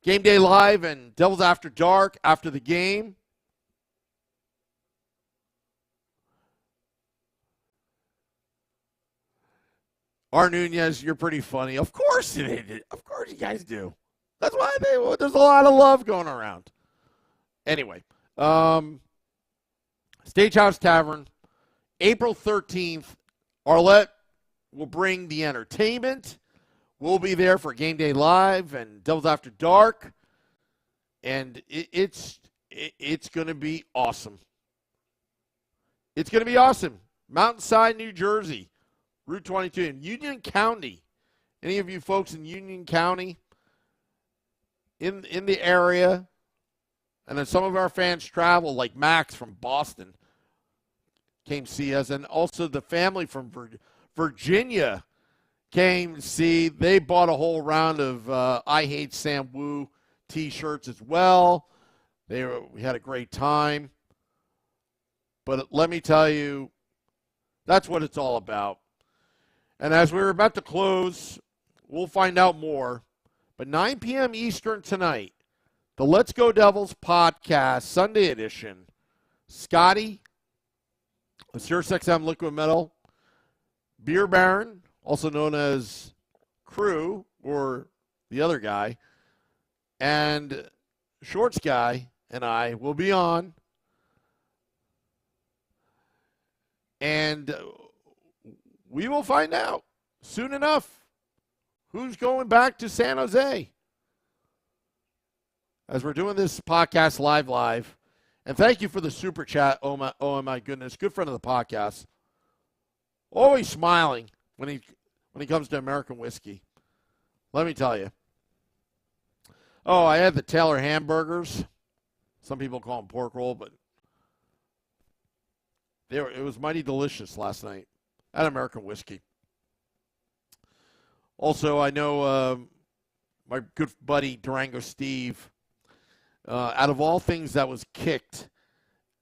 Game Day Live and Devils After Dark after the game. R. Nunez, you're pretty funny. Of course you did. Of course you guys do. That's why there's a lot of love going around. Anyway, Stagehouse Tavern, April 13th. Arlette will bring the entertainment. We'll be there for Game Day Live and Devils After Dark. And it's going to be awesome. It's going to be awesome. Mountainside, New Jersey, Route 22 in Union County. Any of you folks in Union County in the area? And then some of our fans travel, like Max from Boston came see us. And also the family from Virginia came to see. They bought a whole round of I Hate Sam Wu T-shirts as well. We had a great time. But let me tell you, that's what it's all about. And as we're about to close, we'll find out more. But 9 p.m. Eastern tonight, the Let's Go Devils podcast, Sunday edition. Scotty, a SiriusXM Liquid Metal, Beer Baron, also known as Crew, or the other guy, and Shorts Guy and I will be on. And we will find out soon enough who's going back to San Jose as we're doing this podcast live. And thank you for the super chat. Oh my goodness. Good friend of the podcast. Always smiling when he comes to American whiskey. Let me tell you. Oh, I had the Taylor hamburgers. Some people call them pork roll, but it was mighty delicious last night at American whiskey. Also, I know my good buddy Durango Steve, out of all things that was kicked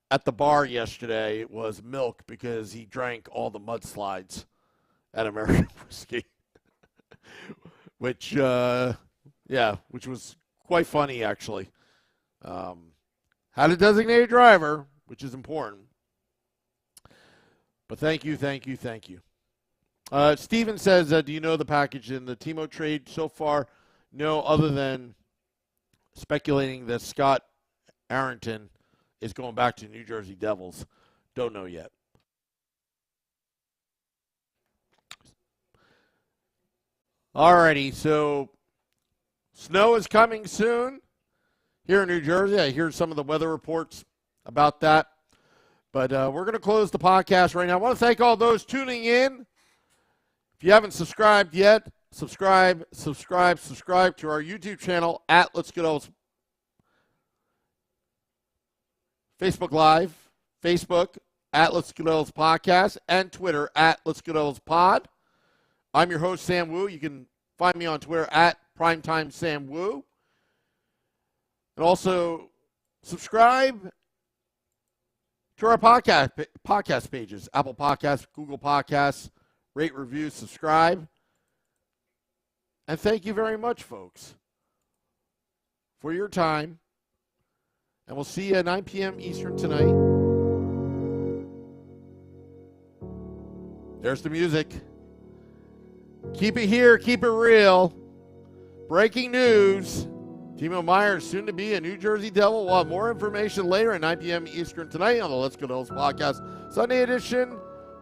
at the bar yesterday, it was milk because he drank all the mudslides at American whiskey, which was quite funny actually. Had a designated driver, which is important. But thank you. Steven says, do you know the package in the Timo trade so far? No, other than speculating that Scott Arrington is going back to New Jersey Devils. Don't know yet. Alrighty, so snow is coming soon here in New Jersey. I hear some of the weather reports about that. But we're going to close the podcast right now. I want to thank all those tuning in. If you haven't subscribed yet, subscribe to our YouTube channel at Let's Go Devils. Facebook Live, Facebook at Let's Go Devils Podcast, and Twitter at Let's Go Devils Pod. I'm your host, Sam Wu. You can find me on Twitter at Primetime Sam Wu. And also subscribe to our podcast pages, Apple Podcasts, Google Podcasts. Rate, review, subscribe. And thank you very much, folks, for your time. And we'll see you at 9 p.m. Eastern tonight. There's the music. Keep it here. Keep it real. Breaking news. Timo Meier soon to be a New Jersey Devil. We'll have more information later at 9 p.m. Eastern tonight on the Let's Go Devils podcast, Sunday edition.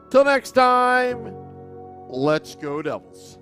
Till next time, let's go Devils.